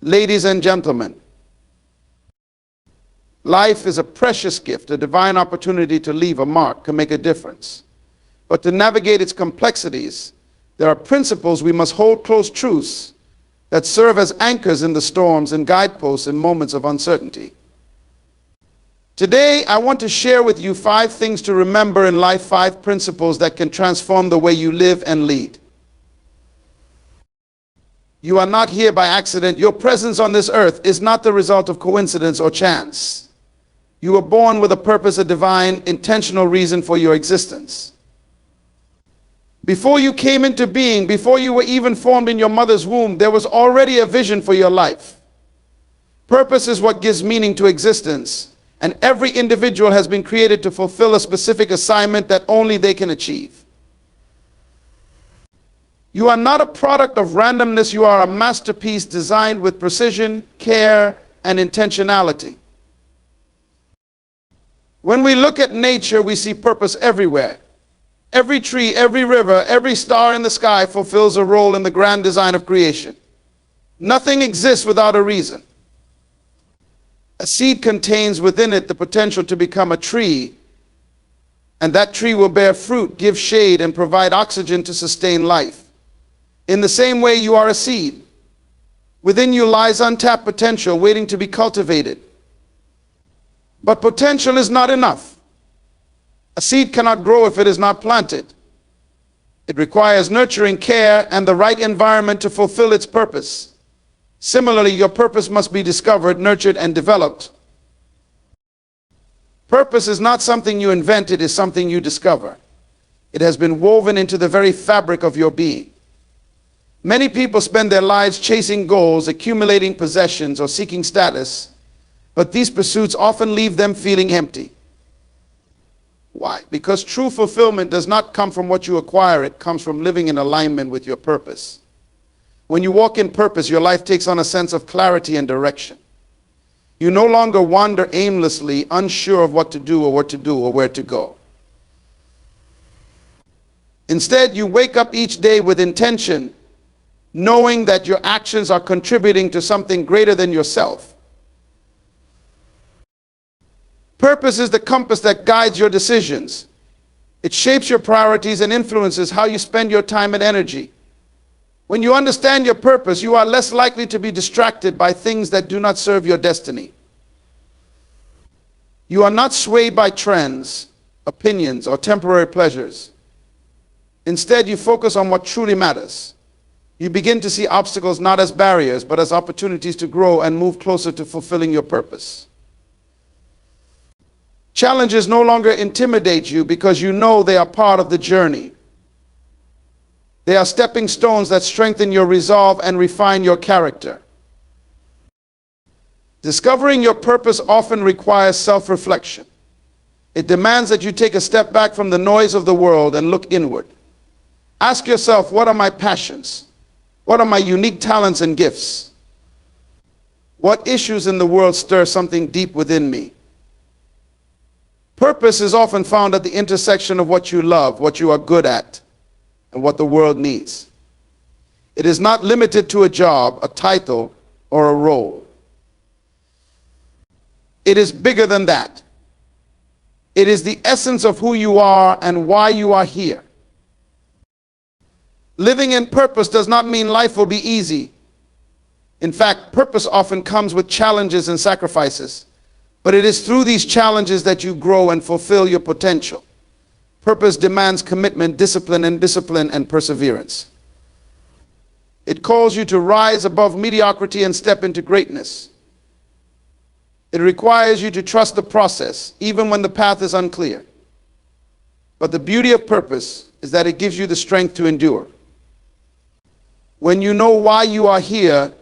Ladies and gentlemen, life is a precious gift, a divine opportunity to leave a mark, to make a difference. But to navigate its complexities, there are principles we must hold close truths that serve as anchors in the storms and guideposts in moments of uncertainty. Today, I want to share with you 5 things to remember in life, 5 principles that can transform the way you live and lead. You are not here by accident. Your presence on this earth is not the result of coincidence or chance. You were born with a purpose, a divine, intentional reason for your existence. Before you came into being, before you were even formed in your mother's womb, there was already a vision for your life. Purpose is what gives meaning to existence, and every individual has been created to fulfill a specific assignment that only they can achieve. You are not a product of randomness. You are a masterpiece designed with precision, care, and intentionality. When we look at nature, we see purpose everywhere. Every tree, every river, every star in the sky fulfills a role in the grand design of creation. Nothing exists without a reason. A seed contains within it the potential to become a tree, and that tree will bear fruit, give shade, and provide oxygen to sustain life. In the same way, you are a seed. Within you lies untapped potential waiting to be cultivated. But potential is not enough. A seed cannot grow if it is not planted. It requires nurturing, care, and the right environment to fulfill its purpose. Similarly, your purpose must be discovered, nurtured, and developed. Purpose is not something you invent, it is something you discover. It has been woven into the very fabric of your being. Many people spend their lives chasing goals, accumulating possessions, or seeking status, but these pursuits often leave them feeling empty. Why? Because true fulfillment does not come from what you acquire, it comes from living in alignment with your purpose. When you walk in purpose, your life takes on a sense of clarity and direction. You no longer wander aimlessly, unsure of what to do or where to go. Instead, you wake up each day with intention, knowing that your actions are contributing to something greater than yourself. Purpose is the compass that guides your decisions. It shapes your priorities and influences how you spend your time and energy. When you understand your purpose, you are less likely to be distracted by things that do not serve your destiny. You are not swayed by trends, opinions, or temporary pleasures. Instead, you focus on what truly matters. You begin to see obstacles not as barriers, but as opportunities to grow and move closer to fulfilling your purpose. Challenges no longer intimidate you because you know they are part of the journey. They are stepping stones that strengthen your resolve and refine your character. Discovering your purpose often requires self-reflection. It demands that you take a step back from the noise of the world and look inward. Ask yourself, what are my passions? What are my unique talents and gifts? What issues in the world stir something deep within me? Purpose is often found at the intersection of what you love, what you are good at, and what the world needs. It is not limited to a job, a title, or a role. It is bigger than that. It is the essence of who you are and why you are here. Living in purpose does not mean life will be easy. In fact, purpose often comes with challenges and sacrifices. But it is through these challenges that you grow and fulfill your potential. Purpose demands commitment, discipline, and perseverance. It calls you to rise above mediocrity and step into greatness. It requires you to trust the process, even when the path is unclear. But the beauty of purpose is that it gives you the strength to endure. When you know why you are here,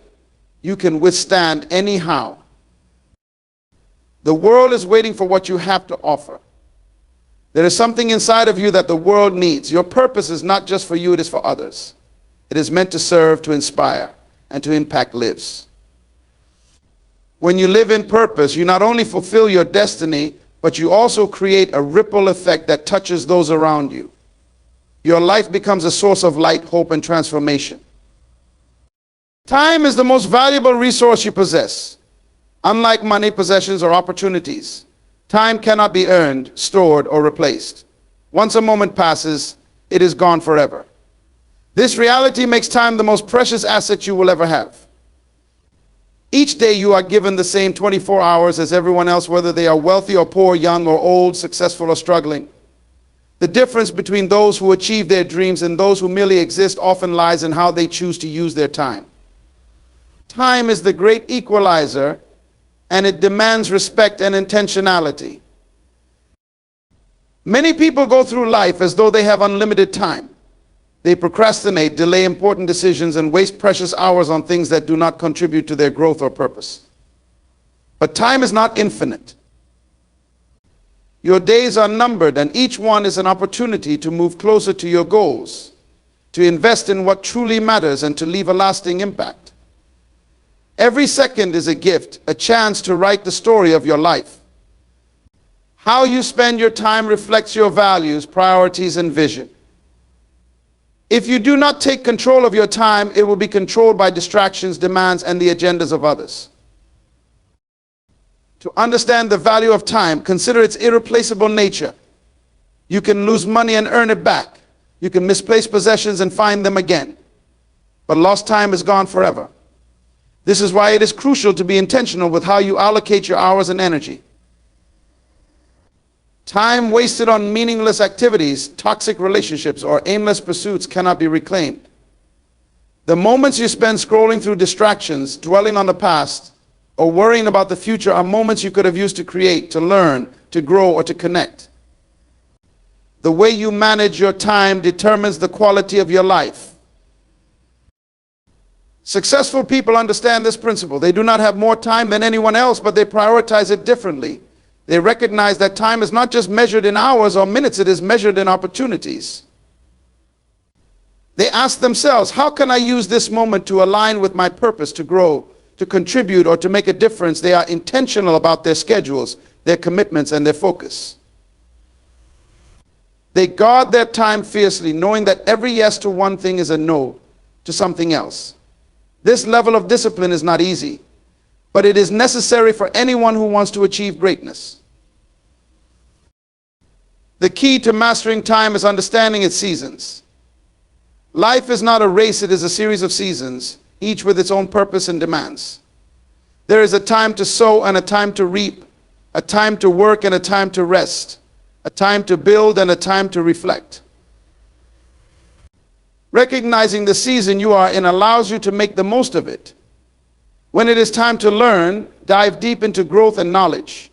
you can withstand anyhow. The world is waiting for what you have to offer. There is something inside of you that the world needs. Your purpose is not just for you, it is for others. It is meant to serve, to inspire, and to impact lives. When you live in purpose, you not only fulfill your destiny, but you also create a ripple effect that touches those around you. Your life becomes a source of light, hope, and transformation. Time is the most valuable resource you possess. Unlike money, possessions, or opportunities, time cannot be earned, stored, or replaced. Once a moment passes, it is gone forever. This reality makes time the most precious asset you will ever have. Each day you are given the same 24 hours as everyone else, whether they are wealthy or poor, young or old, successful or struggling. The difference between those who achieve their dreams and those who merely exist often lies in how they choose to use their time. Time is the great equalizer, and it demands respect and intentionality. Many people go through life as though they have unlimited time. They procrastinate, delay important decisions, and waste precious hours on things that do not contribute to their growth or purpose. But time is not infinite. Your days are numbered, and each one is an opportunity to move closer to your goals, to invest in what truly matters, and to leave a lasting impact. Every second is a gift, a chance to write the story of your life. How you spend your time reflects your values, priorities, and vision. If you do not take control of your time, it will be controlled by distractions, demands, and the agendas of others. To understand the value of time, consider its irreplaceable nature. You can lose money and earn it back. You can misplace possessions and find them again. But lost time is gone forever. This is why it is crucial to be intentional with how you allocate your hours and energy. Time wasted on meaningless activities, toxic relationships, or aimless pursuits cannot be reclaimed. The moments you spend scrolling through distractions, dwelling on the past, or worrying about the future are moments you could have used to create, to learn, to grow, or to connect. The way you manage your time determines the quality of your life. Successful people understand this principle. They do not have more time than anyone else, but they prioritize it differently. They recognize that time is not just measured in hours or minutes, it is measured in opportunities. They ask themselves, how can I use this moment to align with my purpose, to grow, to contribute, or to make a difference? They are intentional about their schedules, their commitments, and their focus. They guard their time fiercely, knowing that every yes to one thing is a no to something else. This level of discipline is not easy, but it is necessary for anyone who wants to achieve greatness. The key to mastering time is understanding its seasons. Life is not a race, it is a series of seasons, each with its own purpose and demands. There is a time to sow and a time to reap, a time to work and a time to rest, a time to build and a time to reflect. Recognizing the season you are in allows you to make the most of it. When it is time to learn, dive deep into growth and knowledge.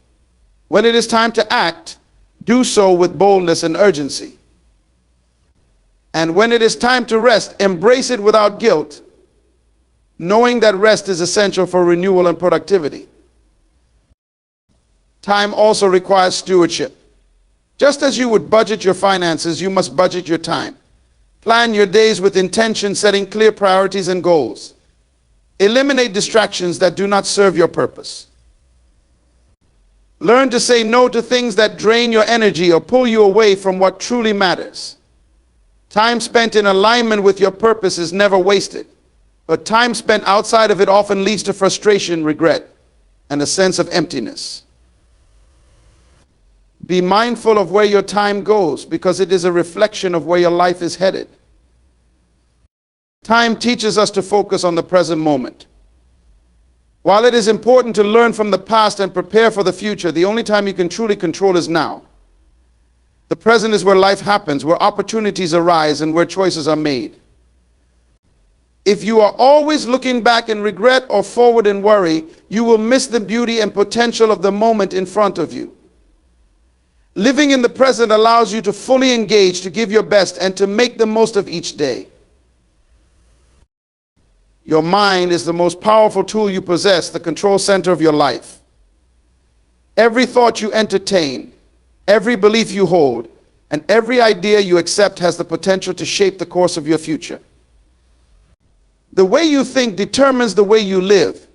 When it is time to act, do so with boldness and urgency. And when it is time to rest, embrace it without guilt, knowing that rest is essential for renewal and productivity. Time also requires stewardship. Just as you would budget your finances, you must budget your time. Plan your days with intention, setting clear priorities and goals. Eliminate distractions that do not serve your purpose. Learn to say no to things that drain your energy or pull you away from what truly matters. Time spent in alignment with your purpose is never wasted, but time spent outside of it often leads to frustration, regret, and a sense of emptiness. Be mindful of where your time goes, because it is a reflection of where your life is headed. Time teaches us to focus on the present moment. While it is important to learn from the past and prepare for the future, the only time you can truly control is now. The present is where life happens, where opportunities arise, and where choices are made. If you are always looking back in regret or forward in worry, you will miss the beauty and potential of the moment in front of you. Living in the present allows you to fully engage, to give your best, and to make the most of each day. Your mind is the most powerful tool you possess, the control center of your life. Every thought you entertain, every belief you hold, and every idea you accept has the potential to shape the course of your future. The way you think determines the way you live.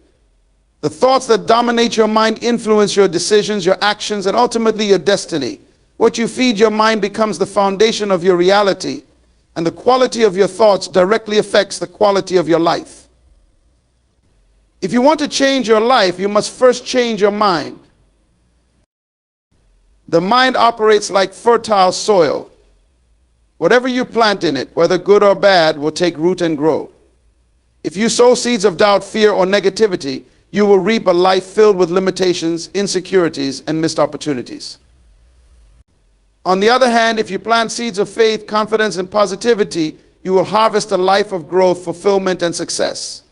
The thoughts that dominate your mind influence your decisions, your actions, and ultimately your destiny. What you feed your mind becomes the foundation of your reality, and the quality of your thoughts directly affects the quality of your life. If you want to change your life, you must first change your mind. The mind operates like fertile soil. Whatever you plant in it, whether good or bad, will take root and grow. If you sow seeds of doubt, fear, or negativity, you will reap a life filled with limitations, insecurities, and missed opportunities. On the other hand, if you plant seeds of faith, confidence, and positivity, you will harvest a life of growth, fulfillment, and success.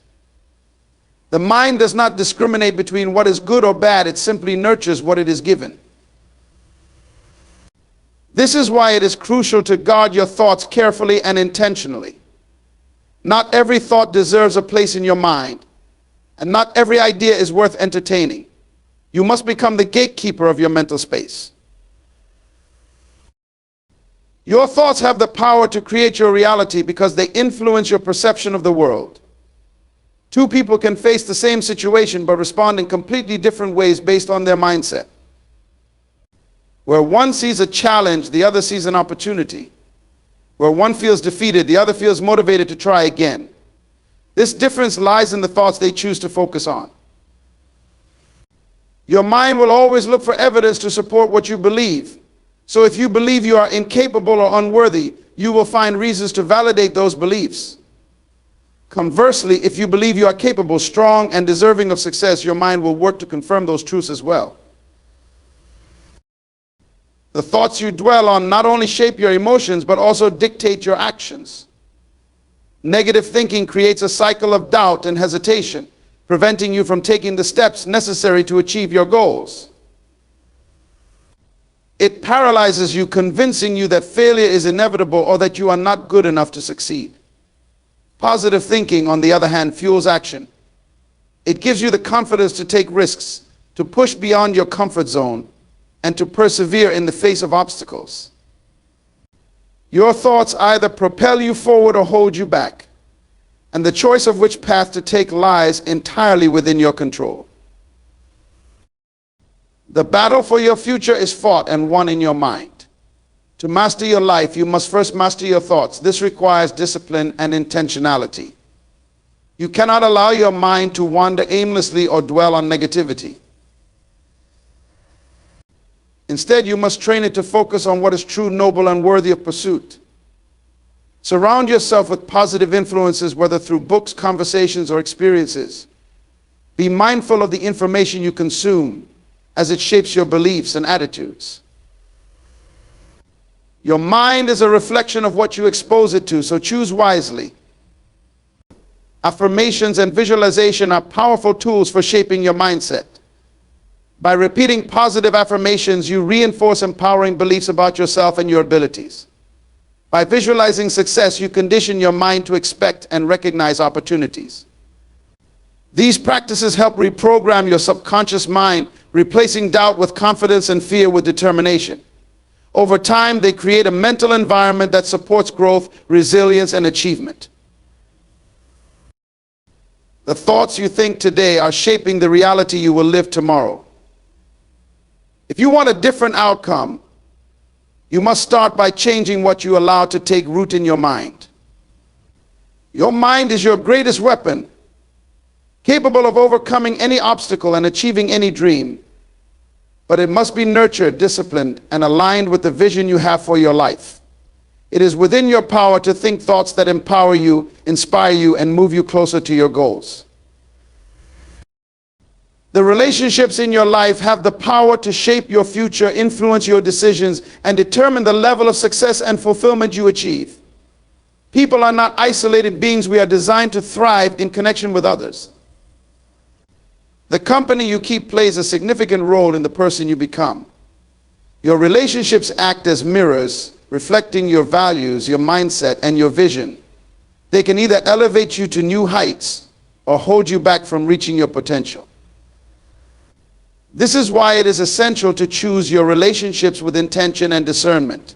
The mind does not discriminate between what is good or bad, it simply nurtures what it is given. This is why it is crucial to guard your thoughts carefully and intentionally. Not every thought deserves a place in your mind, and not every idea is worth entertaining. You must become the gatekeeper of your mental space. Your thoughts have the power to create your reality because they influence your perception of the world. Two people can face the same situation but respond in completely different ways based on their mindset. Where one sees a challenge, the other sees an opportunity. Where one feels defeated, the other feels motivated to try again. This difference lies in the thoughts they choose to focus on. Your mind will always look for evidence to support what you believe. So if you believe you are incapable or unworthy, you will find reasons to validate those beliefs. Conversely, if you believe you are capable, strong, and deserving of success, your mind will work to confirm those truths as well. The thoughts you dwell on not only shape your emotions, but also dictate your actions. Negative thinking creates a cycle of doubt and hesitation, preventing you from taking the steps necessary to achieve your goals. It paralyzes you, convincing you that failure is inevitable or that you are not good enough to succeed. Positive thinking, on the other hand, fuels action. It gives you the confidence to take risks, to push beyond your comfort zone, and to persevere in the face of obstacles. Your thoughts either propel you forward or hold you back, and the choice of which path to take lies entirely within your control. The battle for your future is fought and won in your mind. To master your life, you must first master your thoughts. This requires discipline and intentionality. You cannot allow your mind to wander aimlessly or dwell on negativity. Instead, you must train it to focus on what is true, noble, and worthy of pursuit. Surround yourself with positive influences, whether through books, conversations, or experiences. Be mindful of the information you consume, as it shapes your beliefs and attitudes. Your mind is a reflection of what you expose it to, so choose wisely. Affirmations and visualization are powerful tools for shaping your mindset. By repeating positive affirmations, you reinforce empowering beliefs about yourself and your abilities. By visualizing success, you condition your mind to expect and recognize opportunities. These practices help reprogram your subconscious mind, replacing doubt with confidence and fear with determination. Over time, they create a mental environment that supports growth, resilience, and achievement. The thoughts you think today are shaping the reality you will live tomorrow. If you want a different outcome, you must start by changing what you allow to take root in your mind. Your mind is your greatest weapon, capable of overcoming any obstacle and achieving any dream. But it must be nurtured, disciplined, and aligned with the vision you have for your life. It is within your power to think thoughts that empower you, inspire you, and move you closer to your goals. The relationships in your life have the power to shape your future, influence your decisions, and determine the level of success and fulfillment you achieve. People are not isolated beings. We are designed to thrive in connection with others. The company you keep plays a significant role in the person you become. Your relationships act as mirrors, reflecting your values, your mindset, and your vision. They can either elevate you to new heights or hold you back from reaching your potential. This is why it is essential to choose your relationships with intention and discernment.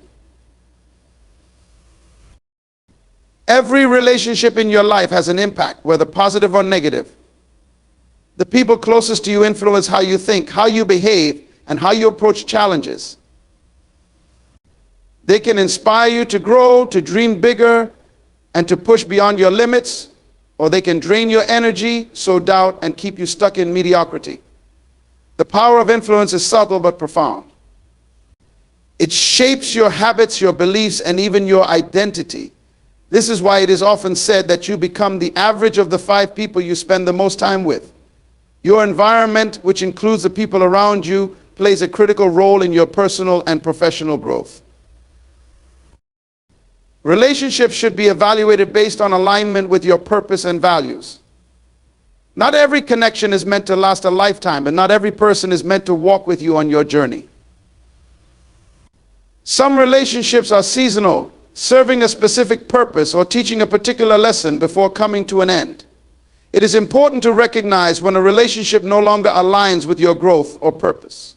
Every relationship in your life has an impact, whether positive or negative. The people closest to you influence how you think, how you behave, and how you approach challenges. They can inspire you to grow, to dream bigger, and to push beyond your limits, or they can drain your energy, sow doubt, and keep you stuck in mediocrity. The power of influence is subtle but profound. It shapes your habits, your beliefs, and even your identity. This is why it is often said that you become the average of the 5 people you spend the most time with. Your environment, which includes the people around you, plays a critical role in your personal and professional growth. Relationships should be evaluated based on alignment with your purpose and values. Not every connection is meant to last a lifetime, and not every person is meant to walk with you on your journey. Some relationships are seasonal, serving a specific purpose or teaching a particular lesson before coming to an end. It is important to recognize when a relationship no longer aligns with your growth or purpose.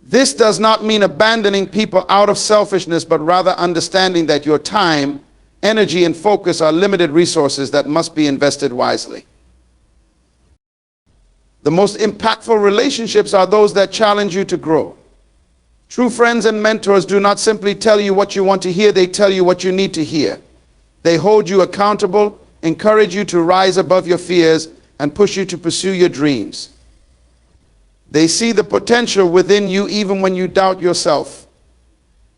This does not mean abandoning people out of selfishness, but rather understanding that your time, energy, and focus are limited resources that must be invested wisely. The most impactful relationships are those that challenge you to grow. True friends and mentors do not simply tell you what you want to hear, they tell you what you need to hear. They hold you accountable, encourage you to rise above your fears, and push you to pursue your dreams. They see the potential within you even when you doubt yourself,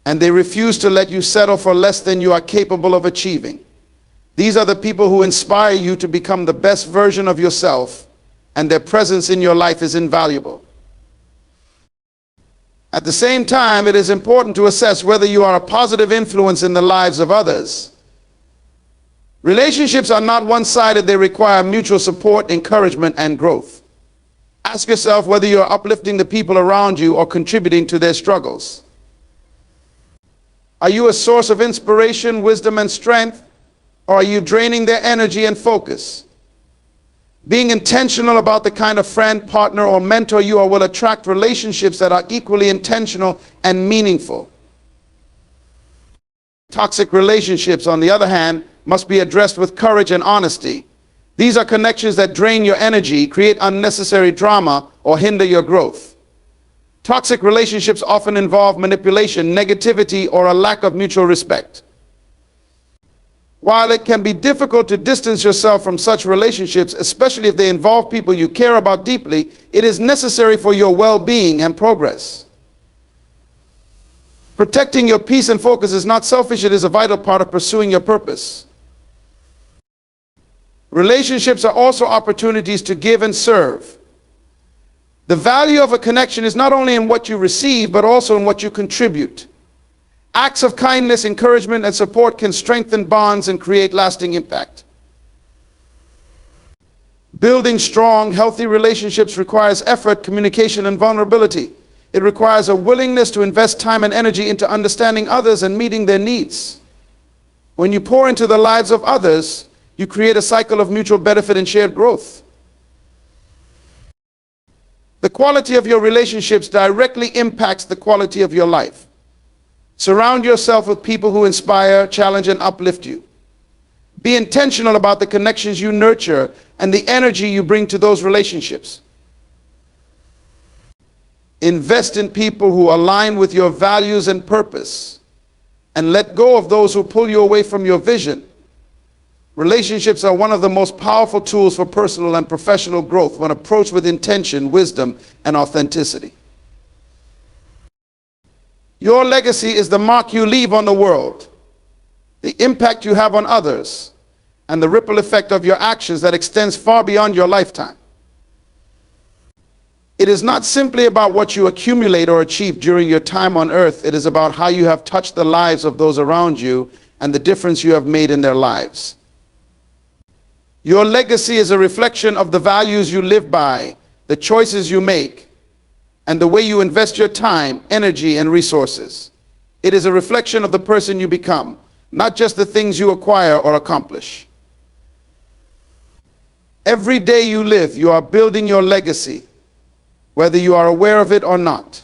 and they refuse to let you settle for less than you are capable of achieving. These are the people who inspire you to become the best version of yourself, and their presence in your life is invaluable. At the same time, it is important to assess whether you are a positive influence in the lives of others. Relationships are not one-sided, they require mutual support, encouragement, and growth. Ask yourself whether you are uplifting the people around you or contributing to their struggles. Are you a source of inspiration, wisdom, and strength, or are you draining their energy and focus? Being intentional about the kind of friend, partner, or mentor you are will attract relationships that are equally intentional and meaningful. Toxic relationships, on the other hand, must be addressed with courage and honesty. These are connections that drain your energy, create unnecessary drama, or hinder your growth. Toxic relationships often involve manipulation, negativity, or a lack of mutual respect. While it can be difficult to distance yourself from such relationships, especially if they involve people you care about deeply, it is necessary for your well-being and progress. Protecting your peace and focus is not selfish, it is a vital part of pursuing your purpose. Relationships are also opportunities to give and serve. The value of a connection is not only in what you receive, but also in what you contribute. Acts of kindness, encouragement, and support can strengthen bonds and create lasting impact. Building strong, healthy relationships requires effort, communication, and vulnerability. It requires a willingness to invest time and energy into understanding others and meeting their needs. When you pour into the lives of others, you create a cycle of mutual benefit and shared growth. The quality of your relationships directly impacts the quality of your life. Surround yourself with people who inspire, challenge, and uplift you. Be intentional about the connections you nurture and the energy you bring to those relationships. Invest in people who align with your values and purpose, and let go of those who pull you away from your vision. Relationships are one of the most powerful tools for personal and professional growth when approached with intention, wisdom, and authenticity. Your legacy is the mark you leave on the world, the impact you have on others, and the ripple effect of your actions that extends far beyond your lifetime. It is not simply about what you accumulate or achieve during your time on earth. It is about how you have touched the lives of those around you and the difference you have made in their lives. Your legacy is a reflection of the values you live by, the choices you make, and the way you invest your time, energy, and resources. It is a reflection of the person you become, not just the things you acquire or accomplish. Every day you live, you are building your legacy, whether you are aware of it or not.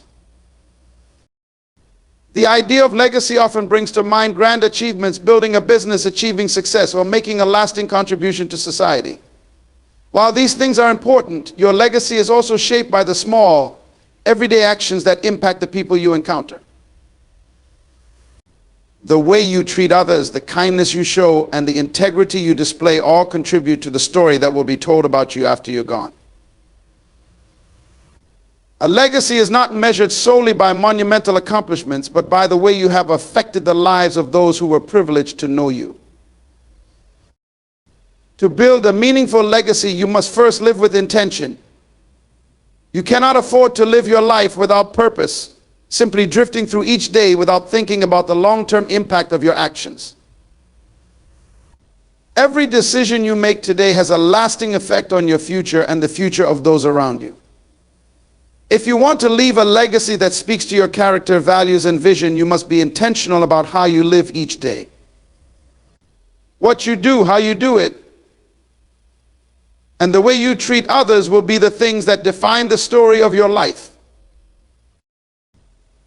The idea of legacy often brings to mind grand achievements, building a business, achieving success, or making a lasting contribution to society. While these things are important, your legacy is also shaped by the small, everyday actions that impact the people you encounter. The way you treat others, the kindness you show, and the integrity you display all contribute to the story that will be told about you after you're gone. A legacy is not measured solely by monumental accomplishments, but by the way you have affected the lives of those who were privileged to know you. To build a meaningful legacy, you must first live with intention. You cannot afford to live your life without purpose, simply drifting through each day without thinking about the long-term impact of your actions. Every decision you make today has a lasting effect on your future and the future of those around you. If you want to leave a legacy that speaks to your character, values, and vision, you must be intentional about how you live each day. What you do, how you do it, and the way you treat others will be the things that define the story of your life.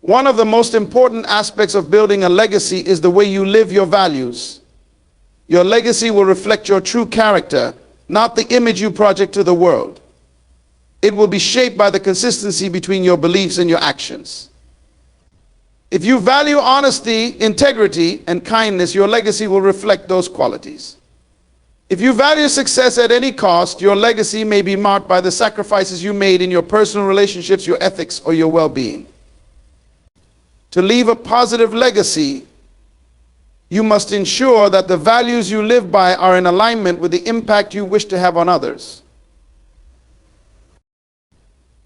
One of the most important aspects of building a legacy is the way you live your values. Your legacy will reflect your true character, not the image you project to the world. It will be shaped by the consistency between your beliefs and your actions. If you value honesty, integrity, and kindness, your legacy will reflect those qualities. If you value success at any cost, your legacy may be marked by the sacrifices you made in your personal relationships, your ethics, or your well-being. To leave a positive legacy, you must ensure that the values you live by are in alignment with the impact you wish to have on others.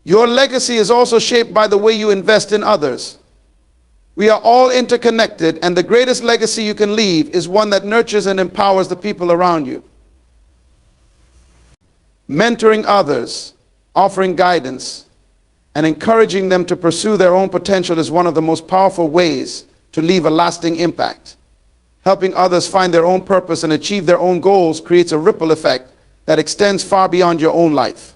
Your legacy is also shaped by the way you invest in others. We are all interconnected, and the greatest legacy you can leave is one that nurtures and empowers the people around you. Mentoring others, offering guidance, and encouraging them to pursue their own potential is one of the most powerful ways to leave a lasting impact. Helping others find their own purpose and achieve their own goals creates a ripple effect that extends far beyond your own life.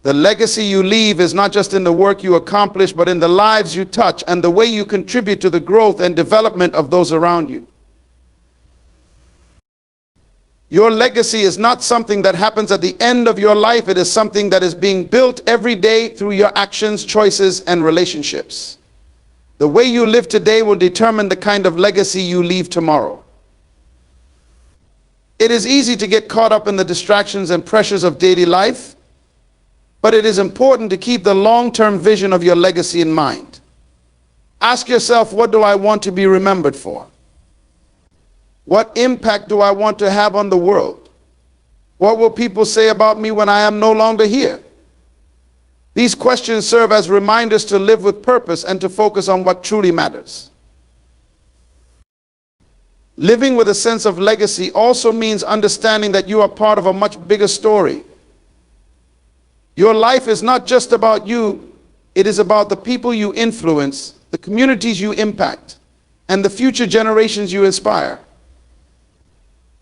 The legacy you leave is not just in the work you accomplish, but in the lives you touch and the way you contribute to the growth and development of those around you. Your legacy is not something that happens at the end of your life. It is something that is being built every day through your actions, choices, and relationships. The way you live today will determine the kind of legacy you leave tomorrow. It is easy to get caught up in the distractions and pressures of daily life, but it is important to keep the long-term vision of your legacy in mind. Ask yourself, what do I want to be remembered for? What impact do I want to have on the world? What will people say about me when I am no longer here? These questions serve as reminders to live with purpose and to focus on what truly matters. Living with a sense of legacy also means understanding that you are part of a much bigger story. Your life is not just about you, it is about the people you influence, the communities you impact, and the future generations you inspire.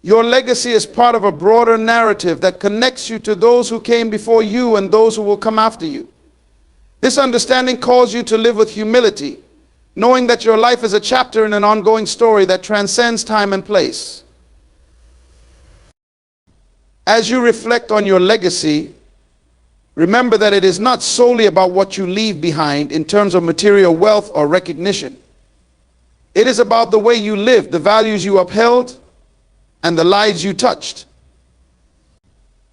Your legacy is part of a broader narrative that connects you to those who came before you and those who will come after you. This understanding calls you to live with humility, knowing that your life is a chapter in an ongoing story that transcends time and place. As you reflect on your legacy, remember that it is not solely about what you leave behind in terms of material wealth or recognition. It is about the way you lived, the values you upheld, and the lives you touched.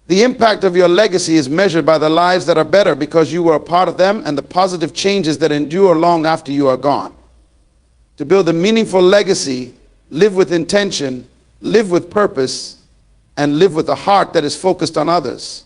The impact of your legacy is measured by the lives that are better because you were a part of them and the positive changes that endure long after you are gone. To build a meaningful legacy, live with intention, live with purpose, and live with a heart that is focused on others.